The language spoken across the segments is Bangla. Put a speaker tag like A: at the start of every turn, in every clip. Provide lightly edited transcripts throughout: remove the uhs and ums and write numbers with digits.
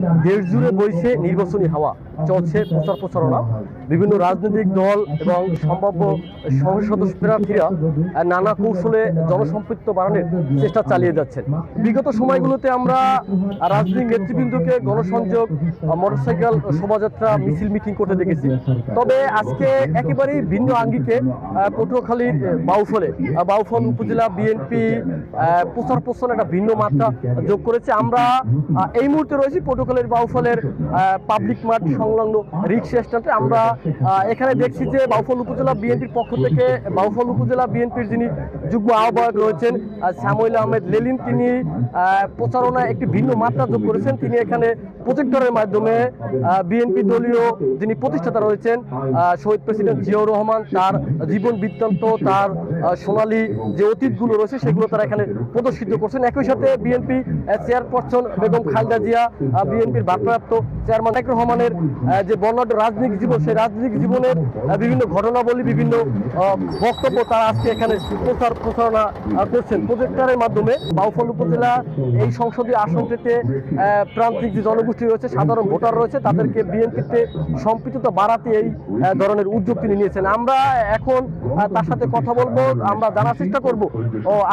A: দেশ জুড়ে বইছে নির্বাচনী হাওয়া, চলছে প্রচার প্রচারণা। বিভিন্ন রাজনৈতিক দল এবং সম্ভাব্য সংসদ সদস্য প্রার্থীরা নানা কৌশলে জনসম্পৃক্ত বাড়ানোর চেষ্টা চালিয়ে যাচ্ছেন। বিগত সময়গুলোতে আমরা রাজনৈতিক নেতৃবৃন্দকে গণসংযোগ, মোটরসাইকেল শোভাযাত্রা, মিছিল মিটিং করতে দেখেছি। তবে আজকে একেবারেই ভিন্ন আঙ্গিকে পটুয়াখালীর বাউফল উপজেলা বিএনপি প্রচার প্রচারণা একটা ভিন্ন মাত্রা যোগ করেছে। আমরা এই মুহূর্তে রয়েছি পটুয়াখালীর বাউফলের পাবলিক মাঠ সংলগ্ন রিক্সা স্ট্যান্ডে। আমরা এখানে দেখছি যে বাউফল উপজেলা বিএনপির পক্ষ থেকে বাউফল উপজেলা বিএনপির যিনি যুগ্ম আহ্বায়ক রয়েছেন সামুয়েল আহমেদ লেলিন, তিনি প্রচারণায় একটি ভিন্ন মাত্রা যোগ করেছেন। তিনি এখানে প্রজেক্টরের মাধ্যমে বিএনপি দলীয় যিনি প্রতিষ্ঠাতা রয়েছেন শহীদ প্রেসিডেন্ট জিয়াউর রহমান, তার জীবন বৃত্তান্ত, তার সোনালী যে অতীতগুলো রয়েছে সেগুলো তারা এখানে প্রদর্শিত করছেন। একই সাথে বিএনপি চেয়ারপারসন বেগম খালেদা জিয়া, বিএনপির ভারপ্রাপ্ত চেয়ারম্যান তারেক রহমানের যে বর্ণাঢ্য রাজনৈতিক জীবন, সেই রাজনৈতিক জীবনের বিভিন্ন ঘটনাবলী, বিভিন্ন বক্তব্য তারা আজকে এখানে প্রচারণা করছেন প্রজেক্টরের মাধ্যমে। বাউফল উপজেলা এই সংসদীয় আসনটিতে প্রান্তিক যে জনগোষ্ঠী রয়েছে, সাধারণ ভোটার রয়েছে, তাদেরকে বিএনপিতে সম্পৃক্ততা বাড়াতে এই ধরনের উদ্যোগ তিনি নিয়েছেন। আমরা এখন তার সাথে কথা বলবো, আমরা জানার চেষ্টা করব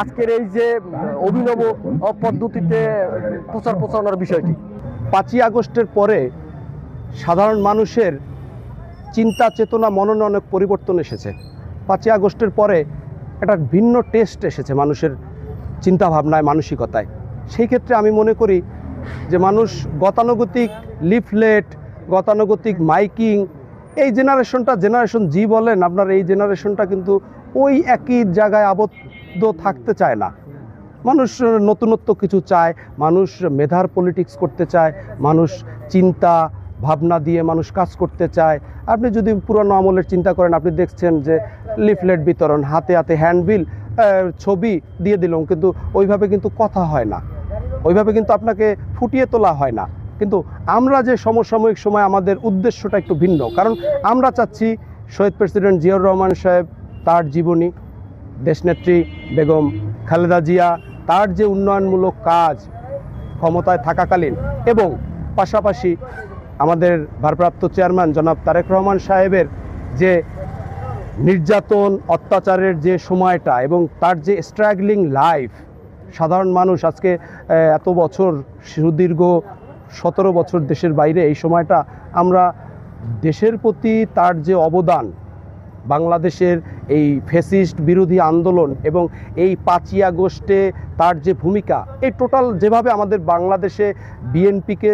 A: আজকের এই যে অভিনব পদ্ধতিতে প্রচারণার বিষয়টি।
B: 5ই আগস্টের পরে সাধারণ মানুষের চিন্তা চেতনা মননে অনেক পরিবর্তন এসেছে। 5ই আগস্টের পরে একটা ভিন্ন টেস্ট এসেছে মানুষের চিন্তা ভাবনায়, মানসিকতায়। সেই ক্ষেত্রে আমি মনে করি যে মানুষ গতানুগতিক লিফলেট, গতানুগতিক মাইকিং, এই জেনারেশন জি বলেন আপনার, এই জেনারেশনটা কিন্তু ওই একই জায়গায় আবদ্ধ থাকতে চায় না। মানুষ নতুনত্ব কিছু চায়, মানুষ মেধার পলিটিক্স করতে চায়, মানুষ চিন্তা ভাবনা দিয়ে মানুষ কাজ করতে চায়। আপনি যদি পুরনো আমলের চিন্তা করেন, আপনি দেখছেন যে লিফলেট বিতরণ, হাতে হাতে হ্যান্ডবিল, ছবি দিয়ে দিলাম, কিন্তু ওইভাবে কিন্তু কথা হয় না, ওইভাবে কিন্তু আপনাকে ফুটিয়ে তোলা হয় না। কিন্তু আমরা যে সমসাময়িক সময় আমাদের উদ্দেশ্যটা একটু ভিন্ন, কারণ আমরা চাচ্ছি শহীদ প্রেসিডেন্ট জিয়াউর রহমান সাহেব, তার জীবনী, দেশনেত্রী বেগম খালেদা জিয়া, তার যে উন্নয়নমূলক কাজ ক্ষমতায় থাকাকালীন, এবং পাশাপাশি আমাদের ভারপ্রাপ্ত চেয়ারম্যান জনাব তারেক রহমান সাহেবের যে নির্যাতন অত্যাচারের যে সময়টা এবং তার যে স্ট্রাগলিং লাইফ, সাধারণ মানুষ আজকে এত বছর, সুদীর্ঘ 17 বছর দেশের বাইরে, এই সময়টা আমরা দেশের প্রতি তার যে অবদান, বাংলাদেশের এই ফ্যাসিস্ট বিরোধী আন্দোলন এবং এই 5ই আগস্টে তার যে ভূমিকা, এই টোটাল যেভাবে আমাদের বাংলাদেশে বিএনপিকে